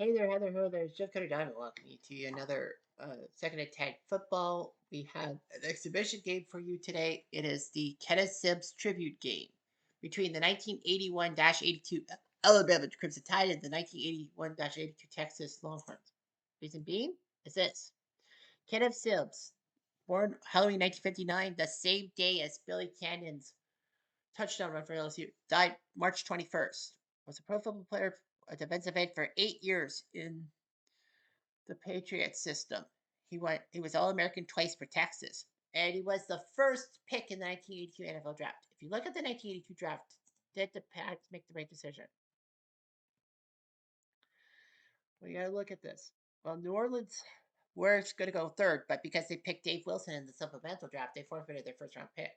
Hey there, Heather. Ho there. It's Jeff Cutter Diamond. Welcome you to another second attack football. We have an exhibition game for you today. It is the Kenneth Sims Tribute Game between the 1981-82 Alabama Crimson Tide and the 1981-82 Texas Longhorns. Reason being is this: Kenneth Sims, born Halloween 1959, the same day as Billy Cannon's touchdown run for LSU, died March 21st. Was a pro football player, a defensive end for 8 years in the Patriot system. He was All American twice for Texas, and he was the first pick in the 1982 NFL draft. If you look at the 1982 draft, did the Pats make the right decision? We got to look at this. Well, New Orleans were going to go third, but because they picked Dave Wilson in the supplemental draft, they forfeited their first round pick.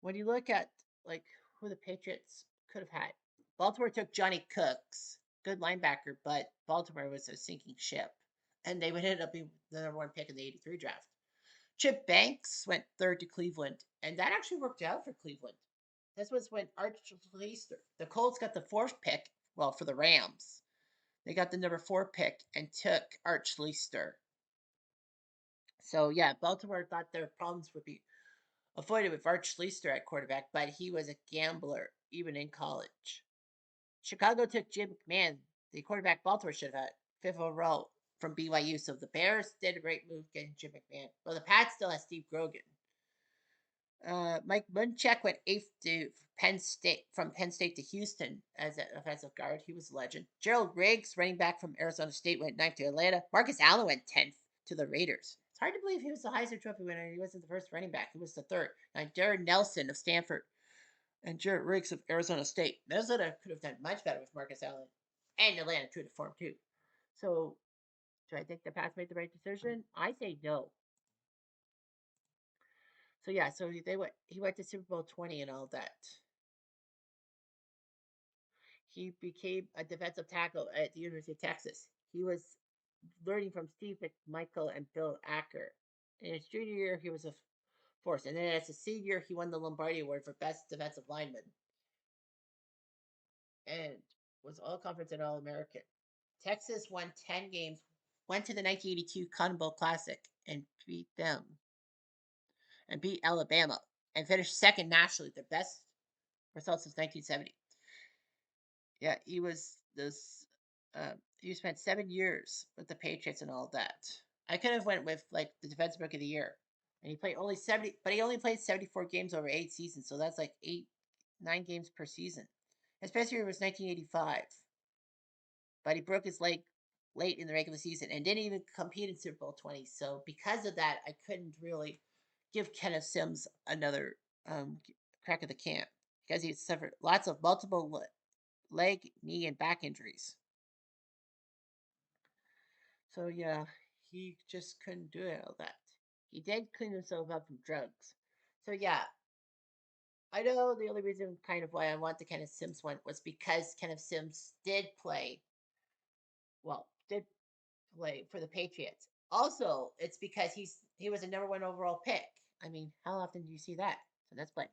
When you look at like who the Patriots could have had, Baltimore took Johnny Cooks, good linebacker, but Baltimore was a sinking ship, and they would end up being the number one pick in the '83 draft. Chip Banks went third to Cleveland, and that actually worked out for Cleveland. This was when Arch Leicester, the Colts got the fourth pick. Well, for the Rams, they got the number 4 pick and took Arch Leicester. So yeah, Baltimore thought their problems would be avoided with Arch Leicester at quarterback, but he was a gambler even in college. Chicago took Jim McMahon, the quarterback Baltimore should have had, 5th overall from BYU. So the Bears did a great move getting Jim McMahon. Well, the Pats still has Steve Grogan. Mike Munchak went 8th to Penn State, from Penn State to Houston as an offensive guard. He was a legend. Gerald Riggs, running back from Arizona State, went 9th to Atlanta. Marcus Allen went 10th to the Raiders. It's hard to believe he was the Heisman Trophy winner. He wasn't the first running back. He was the third. Now, Darren Nelson of Stanford and Jarrett Riggs of Arizona State. Minnesota could have done much better with Marcus Allen, and Atlanta true to form too. So, do I think the Pats made the right decision? I say no. So yeah, so he went to Super Bowl 20 and all that. He became a defensive tackle at the University of Texas. He was learning from Steve McMichael and Bill Acker. In his junior year, he was a force, and then as a senior, he won the Lombardi Award for best defensive lineman, and was all conference and all American. Texas won 10 games, went to the 1982 Cotton Bowl Classic and beat them, and beat Alabama, and finished second nationally, the best result since 1970. Yeah, he was this. He spent 7 years with the Patriots and all that. I could have went with like the defensive rookie of the year, and he played only 70, but he only played 74 games over 8 seasons, so that's like 9 games per season. His best year was 1985, but he broke his leg late in the regular season and didn't even compete in Super Bowl 20. So because of that, I couldn't really give Kenneth Sims another crack at the camp because he suffered lots of multiple leg, knee, and back injuries. So yeah, he just couldn't do all that. He did clean himself up from drugs. So yeah, I know the only reason kind of why I want the Kenneth Sims one was because Kenneth Sims did play for the Patriots. Also, it's because he was a number 1 overall pick. I mean, how often do you see that? So let's play.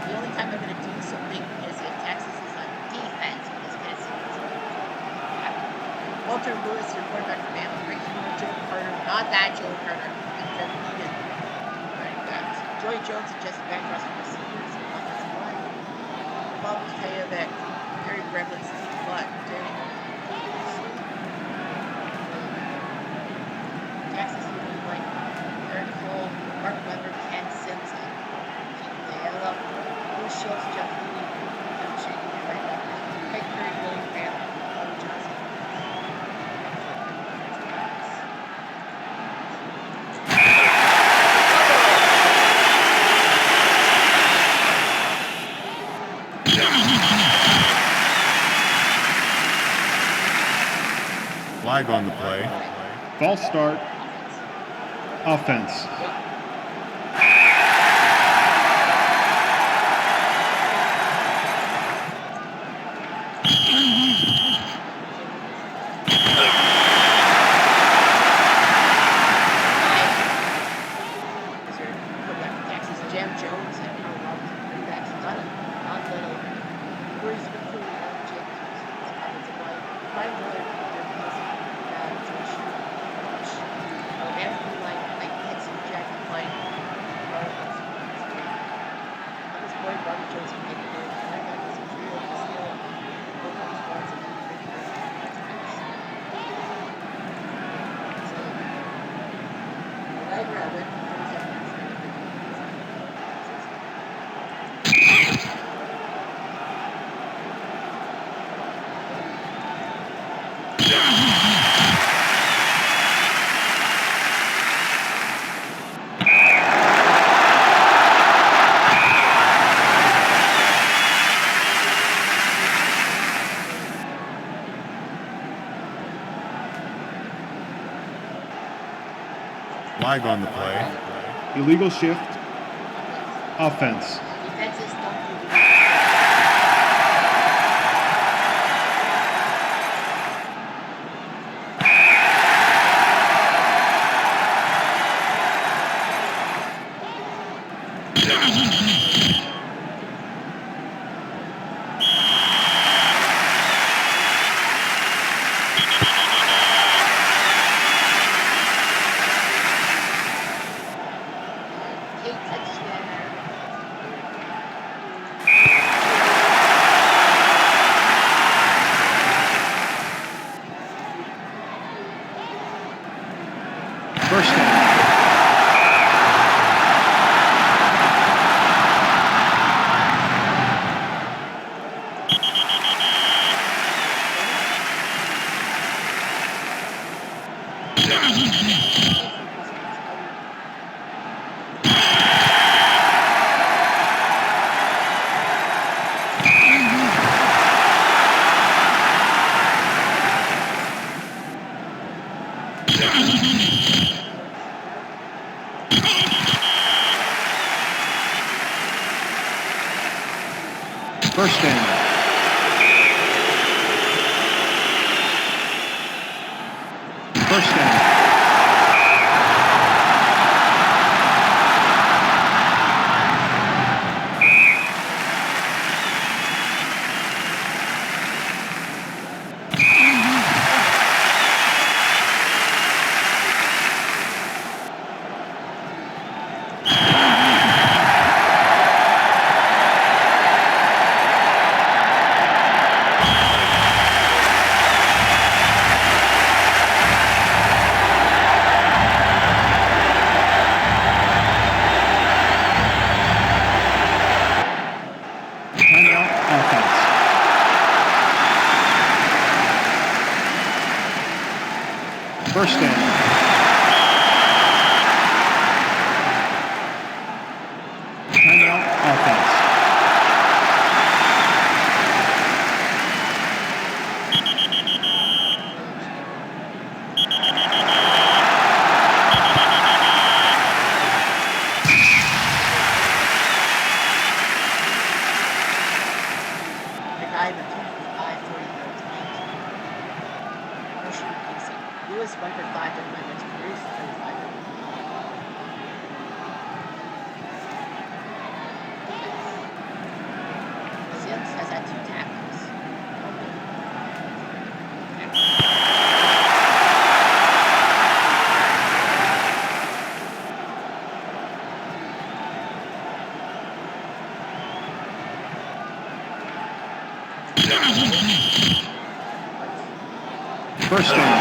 The only time I'm going to do something is if Texas is on defense because Tennessee is on offense. Walter Lewis, your quarterback from Bama, Rick Humor, Joe Carter, not that Joe Carter, and Jeff Egan, running backs. Joy Jones and Jesse Bancroft from receivers and offensive line. Bob Kayovic, Harry Gremlin, Steve Butt, Danny Texas, you need like Eric Cole, Mark Weber, Ken Simpson, Diallo, Bruce Schultz, Jeff Lee, Kevin Shaky, right backers, Craig Curry, William Graham, Bobby Johnson. Flag on the play. False start. Offense. Flag on the play. Illegal shift. Offense. First down. First down. First down. Timeout. Offense. First down. Timeout. Offense. Lewis went for 5 minutes. Bruce 35 minutes. Sims has had 2 tackles. First down.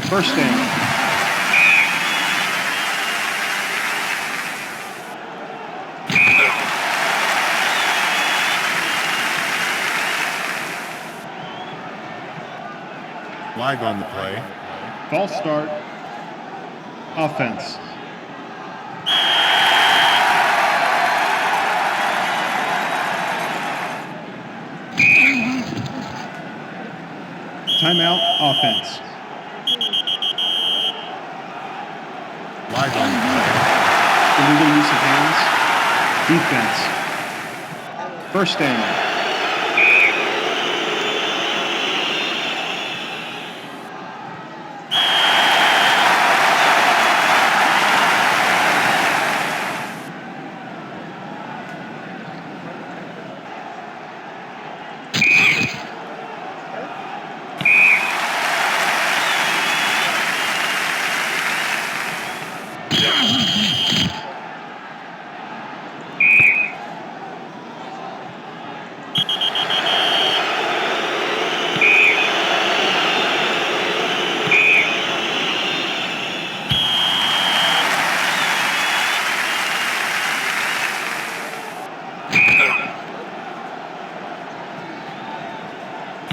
First down. Flag on the play. False start. Offense. Timeout offense. Flag on the play. Illegal use of hands. Defense. First down.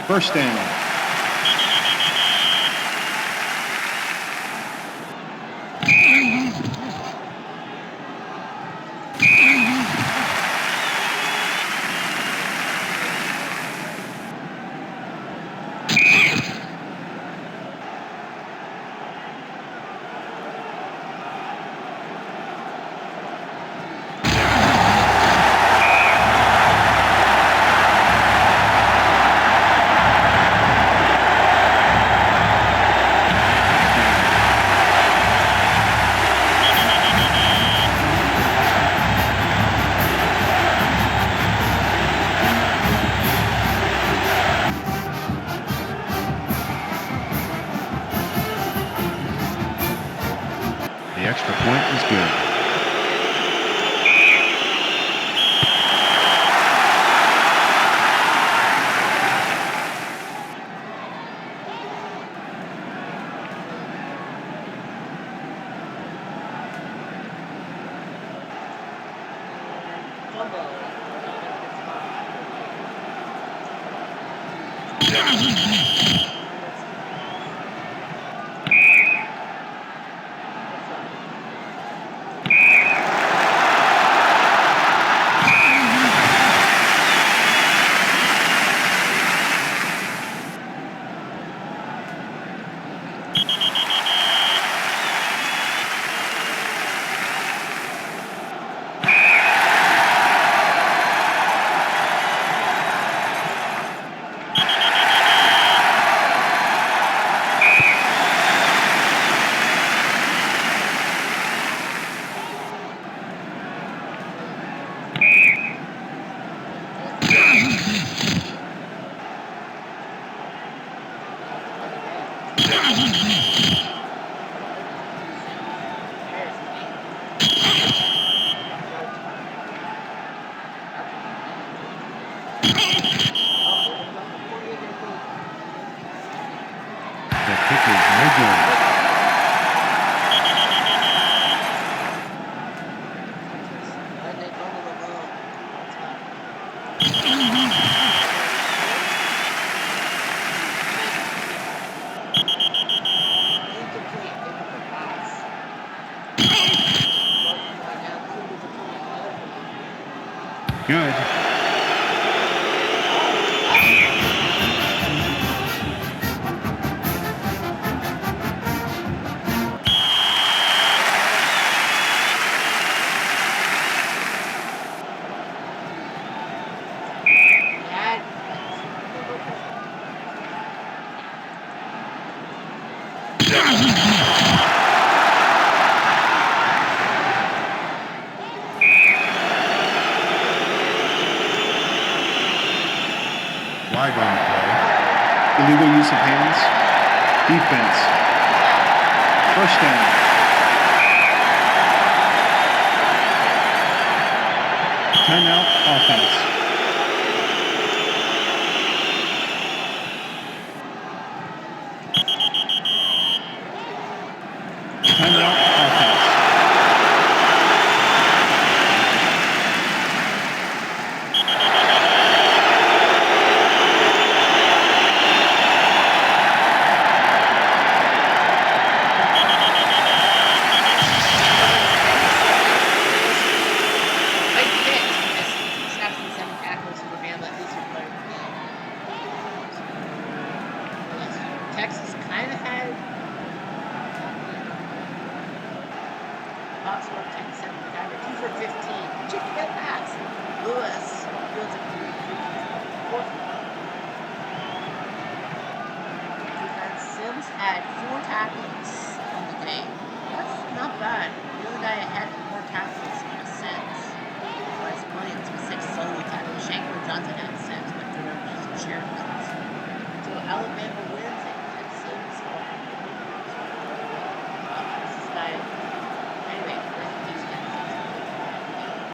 First down. The extra point is good. The kick is no good. Good. Flag on the play. Illegal use of hands. Defense. First down. Timeout offense. Timeout offense. kind of had box score 10-7. The guy went 2 for 15. Chicken at bats. Lewis fields a free kick from the fourth. Defense Sims had 4 tackles in the game. That's not bad. The other guy had more tackles than Sims. Wes Williams with 6 solo tackles. Shanker Johnson had 6, but Jordan shared